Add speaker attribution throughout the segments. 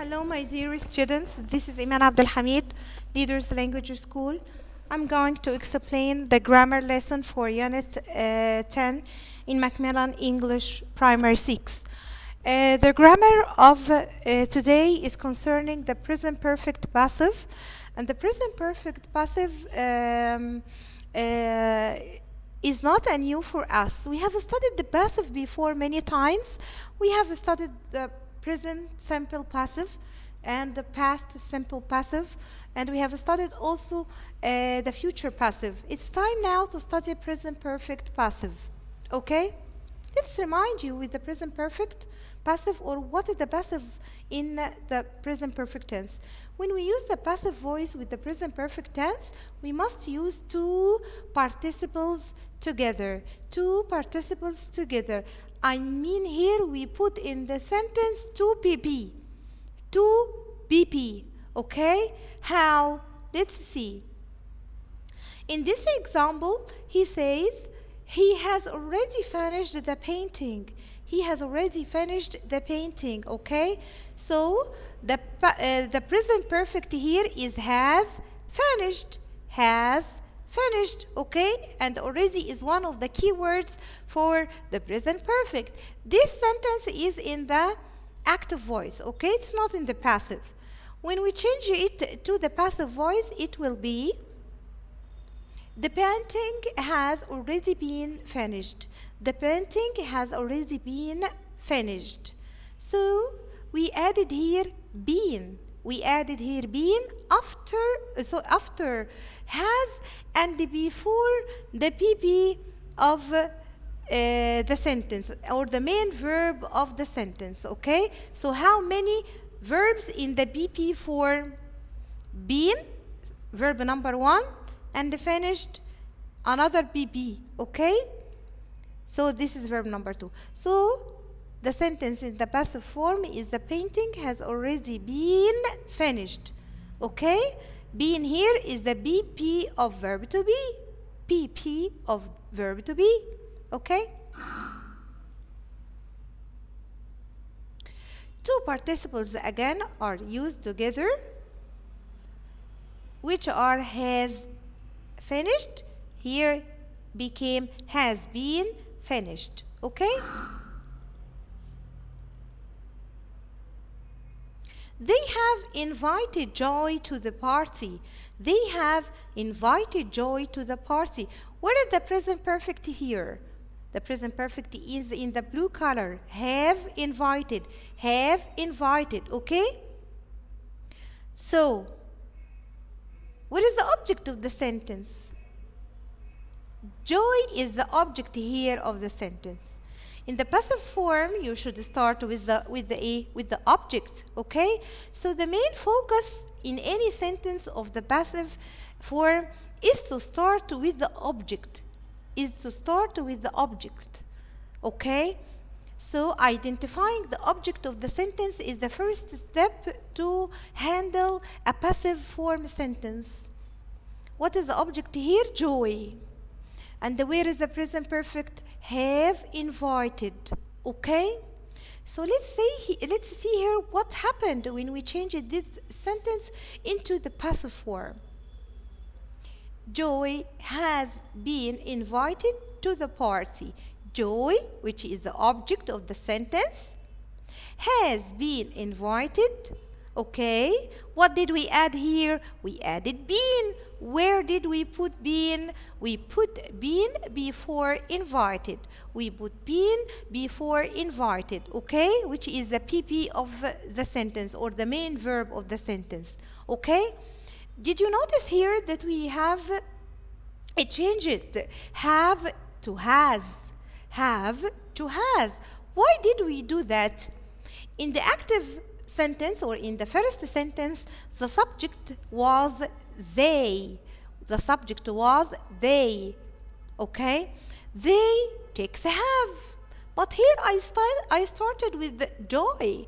Speaker 1: Hello, my dear students. This is Eman Abd-Elhamid, Leaders Language School. I'm going to explain the grammar lesson for Unit 10 in Macmillan English Primary 6. The grammar of today is concerning the present perfect passive. And the present perfect passive is not a new for us. We have studied the passive before many times. We have studied the present simple passive and the past simple passive, and we have studied also the future passive. It's time now to study present perfect passive. Okay? Let's remind you with the present perfect passive, or what is the passive in the present perfect tense. When we use the passive voice with the present perfect tense, we must use two participles together. Two participles together. I mean, here we put in the sentence two PP. Two PP. Okay? How? Let's see. In this example, he says, he has already finished the painting. He has already finished the painting, okay? So, the present perfect here is has finished. Has finished, okay? And already is one of the key words for the present perfect. This sentence is in the active voice, okay? It's not in the passive. When we change it to the passive voice, it will be, the painting has already been finished. The painting has already been finished. So we added here been. We added here been after has and before the PP of the sentence, or the main verb of the sentence. Okay? So how many verbs in the BP form? Been, verb number 1, and finished, another PP, okay? So this is verb number 2. So the sentence in the passive form is, the painting has already been finished, okay? Been here is the BP of verb to be, PP of verb to be, okay? Two participles again are used together, which are has finished, here became has been finished, okay? They have invited Joy to the party. They have invited Joy to the party. Where is the present perfect here? The present perfect is in the blue color. Have invited, okay? So, what is the object of the sentence? Joy is the object here of the sentence. In the passive form, you should start with the object, okay? So the main focus in any sentence of the passive form is to start with the object. Okay? So identifying the object of the sentence is the first step to handle a passive form sentence. What is the object here? Joy. And where is the present perfect? Have invited. Okay? So let's see here what happened when we changed this sentence into the passive form. Joy has been invited to the party. Joy, which is the object of the sentence, has been invited. Okay, what did we add here? We added been. Where did we put been? We put been before invited. Okay, which is the PP of the sentence, or the main verb of the sentence. Okay, did you notice here that we have changed have to has? Why did we do that? In the active sentence, or in the first sentence, the subject was they. Okay? They takes have. But here I started with Joy.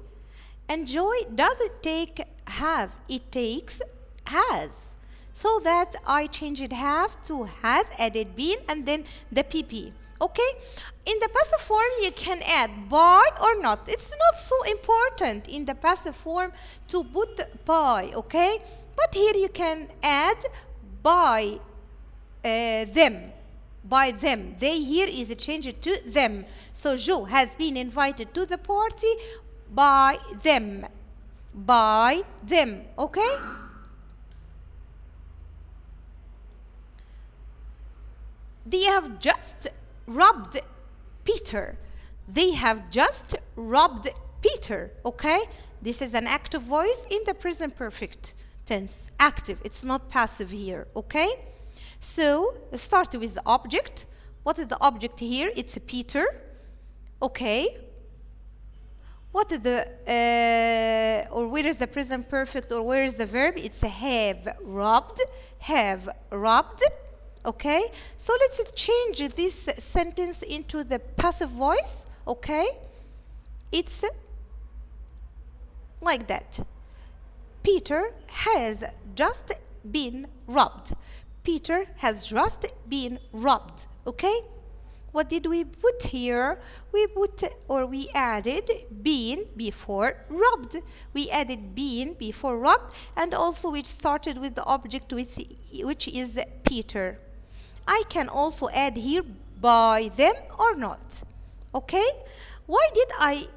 Speaker 1: And Joy doesn't take have, it takes has. So that I changed have to has, added been, and then the PP. Okay? In the passive form, you can add by or not. It's not so important in the passive form to put by, okay? But here you can add by them. By them. They here is changed to them. So Joe has been invited to the party by them. By them. Okay? They have just robbed Peter. They have just robbed Peter. Okay? This is an active voice in the present perfect tense. Active. It's not passive here. Okay? So, start with the object. What is the object here? It's Peter. Okay. What is the, or where is the present perfect, or where is the verb? It's have robbed. Have robbed. Okay. So, let's change this sentence into the passive voice. Okay. It's like that. Peter has just been robbed. Peter has just been robbed. Okay? What did we put here? We put, or we added been before robbed. We added been before robbed, and also we started with the object which is Peter. I can also add here by them or not. Okay? Why did I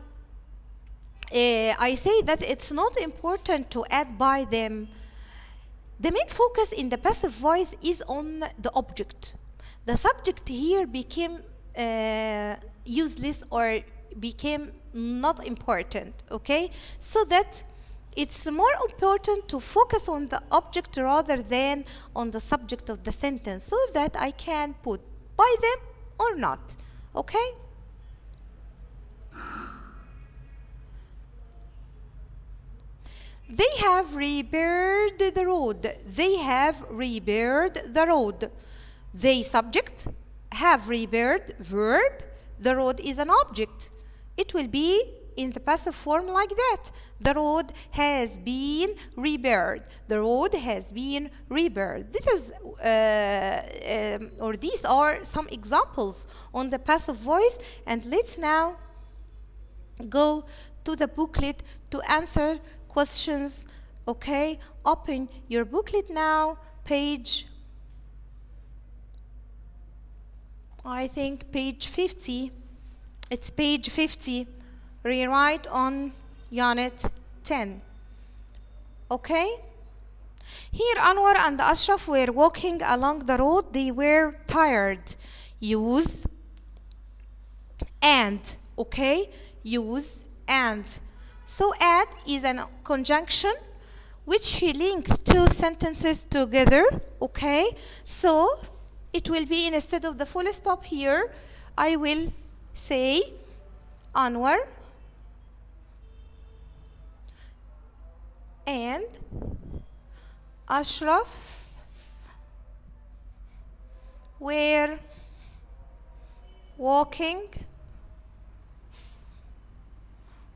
Speaker 1: say that it's not important to add by them? The main focus in the passive voice is on the object. The subject here became useless or became not important, okay? So that it's more important to focus on the object rather than on the subject of the sentence, so that I can put by them or not, okay? They have repaired the road. They have repaired the road. They subject, have repaired verb. The road is an object. It will be in the passive form like that. The road has been repaired. The road has been repaired. This is, or these are some examples on the passive voice. And let's now go to the booklet to answer questions. Okay, open your booklet now, page, I think page 50. It's page 50. Rewrite on unit 10. Okay? Here Anwar and Ashraf were walking along the road. They were tired. Use and. Okay? Use and. So add is a conjunction which links two sentences together. Okay? So it will be, instead of the full stop here, I will say Anwar and Ashraf were walking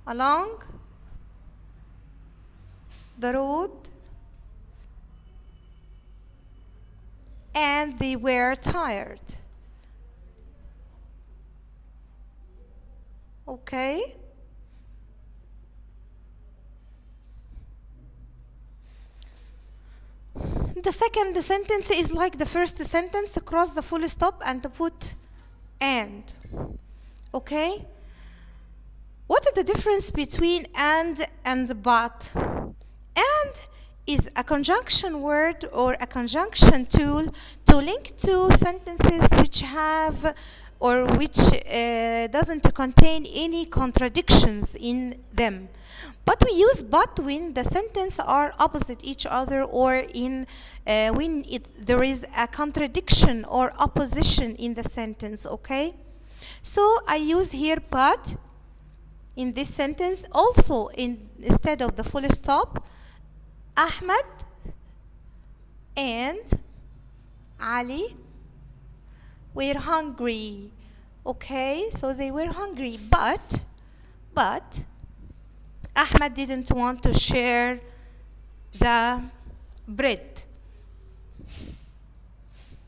Speaker 1: along the road and they were tired. Okay? The second sentence is like the first sentence, cross the full stop and put and. Okay? What is the difference between and but? And is a conjunction word or a conjunction tool to link two sentences which have or which doesn't contain any contradictions in them. But we use but when the sentences are opposite each other, or in when there is a contradiction or opposition in the sentence, okay? So I use here but in this sentence. Also, instead of the full stop, Ahmed and Ali were hungry. Okay, so they were hungry, but Ahmed didn't want to share the bread.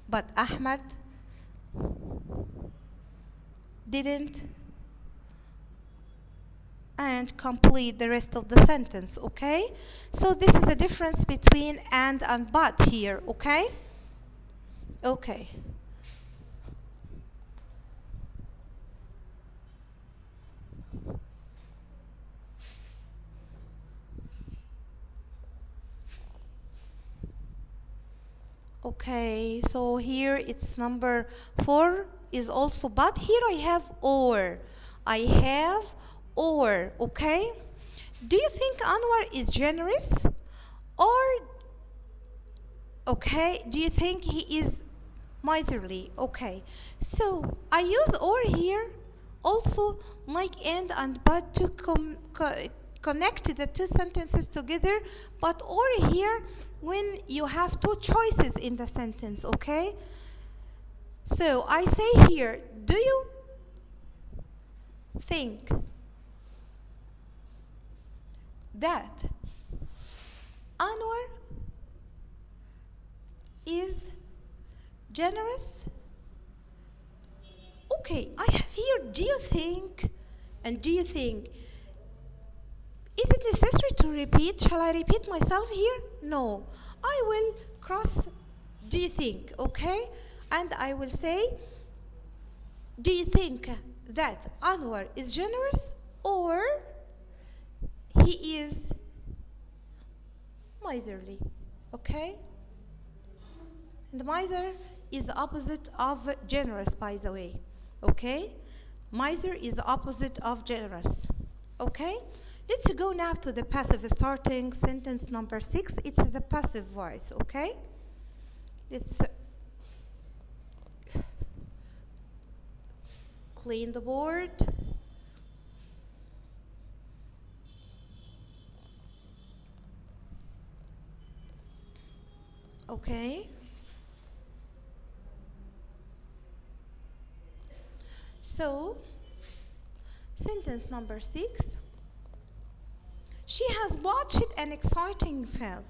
Speaker 1: But Ahmed didn't, and complete the rest of the sentence, okay? So this is a difference between and but here, okay? Okay. Okay, so here it's number 4 is also but. Here I have or. I have or, okay? Do you think Anwar is generous? Or, okay, do you think he is miserly? Okay, so I use or here also like and but to connect the two sentences together, but or here when you have two choices in the sentence, okay? So I say here, do you think that Anwar is generous? Okay, I have here, do you think, and do you think. Is it necessary to repeat? Shall I repeat myself here? No. I will cross, do you think, okay? And I will say, do you think that Anwar is generous or he is miserly? Okay? And miser is the opposite of generous, by the way. Okay? Miser is the opposite of generous. Okay? Let's go now to the passive starting sentence number 6. It's the passive voice, okay? Let's clean the board. Okay. So, sentence number 6. She has watched an exciting film.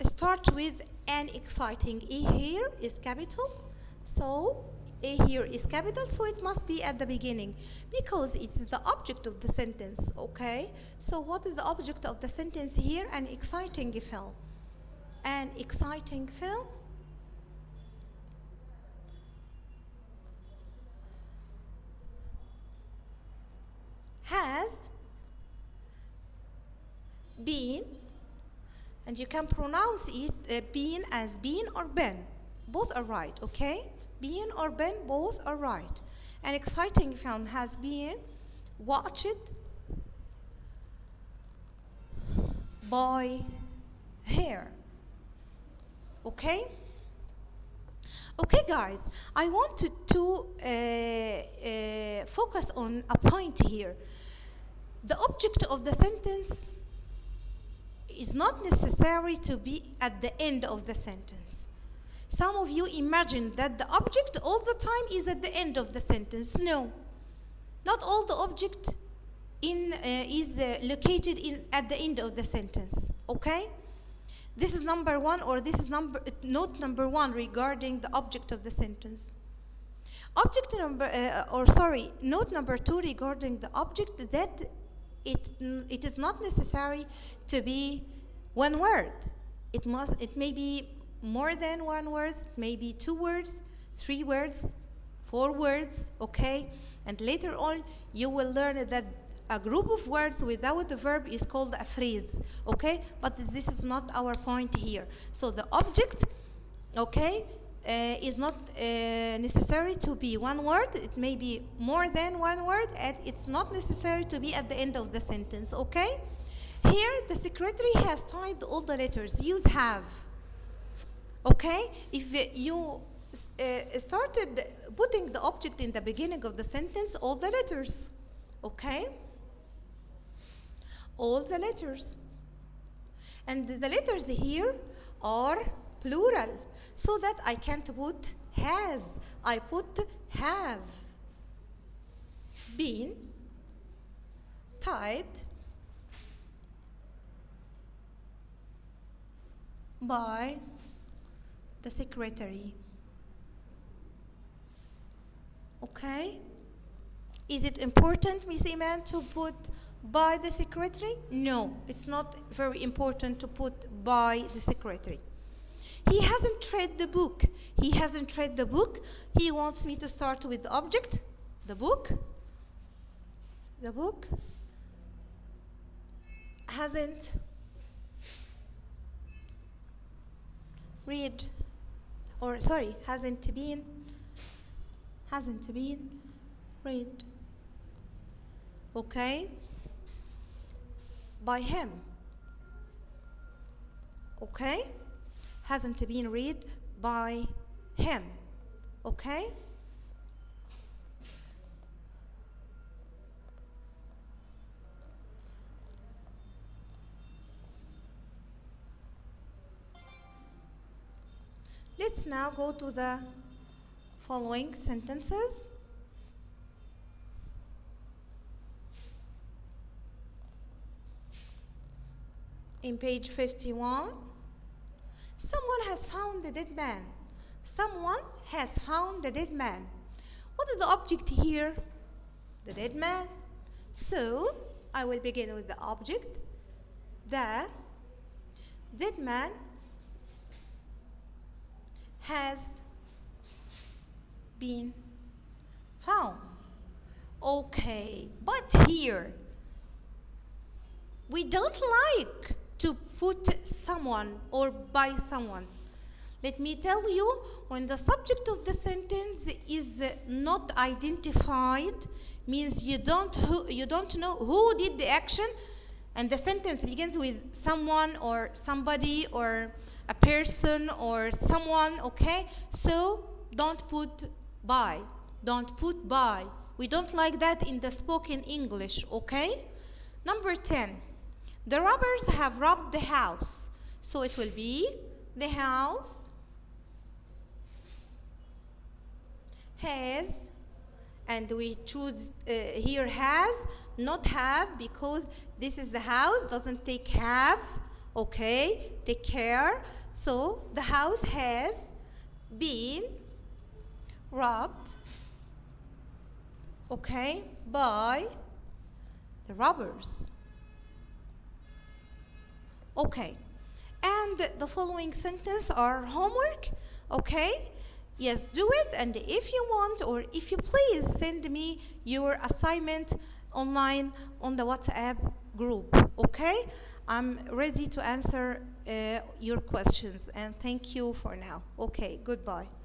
Speaker 1: Start with an exciting. A here is capital. So, A here is capital, so it must be at the beginning because it's the object of the sentence, okay? So, what is the object of the sentence here? An exciting film. An exciting film has been, and you can pronounce it been as been or been. Both are right, okay? Been or been, both are right. An exciting film has been watched by her. Okay? Okay, guys, I wanted to focus on a point here. The object of the sentence is not necessary to be at the end of the sentence. Some of you imagine that the object all the time is at the end of the sentence. No, not all the object is located at the end of the sentence. Okay? This is number 1, or this is note number 1 regarding the object of the sentence. Note number 2 regarding the object, that it is not necessary to be one word. It may be more than one word, maybe 2 words, 3 words, 4 words, okay? And later on, you will learn that a group of words without the verb is called a phrase, okay? But this is not our point here. So the object, okay, is not necessary to be one word. It may be more than one word, and it's not necessary to be at the end of the sentence, okay? Here, the secretary has typed all the letters. Use have, okay? If you started putting the object in the beginning of the sentence, all the letters, okay? All the letters. And the letters here are plural, so that I can't put has. I put have been typed by the secretary. Okay? Is it important, Miss Eman, to put by the secretary? No, it's not very important to put by the secretary. He hasn't read the book. He hasn't read the book. He wants me to start with the object, the book. The book hasn't read, or sorry, hasn't been read. Okay? By him. Okay? Hasn't been read by him. Okay? Let's now go to the following sentences. In page 51, someone has found the dead man. Someone has found the dead man. What is the object here? The dead man. So, I will begin with the object. The dead man has been found. Okay, but here, we don't like to put someone or by someone. Let me tell you, when the subject of the sentence is not identified, means you don't know who did the action, and the sentence begins with someone or somebody or a person or someone, okay? So don't put by. Don't put by. We don't like that in the spoken English, okay? Number 10. The robbers have robbed the house. So it will be the house has, and we choose here has, not have, because this is the house, doesn't take have, okay? Take care. So the house has been robbed, okay, by the robbers. Okay, and the following sentences are homework, okay? Yes, do it, and if you want, or if you please, send me your assignment online on the WhatsApp group, okay? I'm ready to answer your questions, and thank you for now. Okay, goodbye.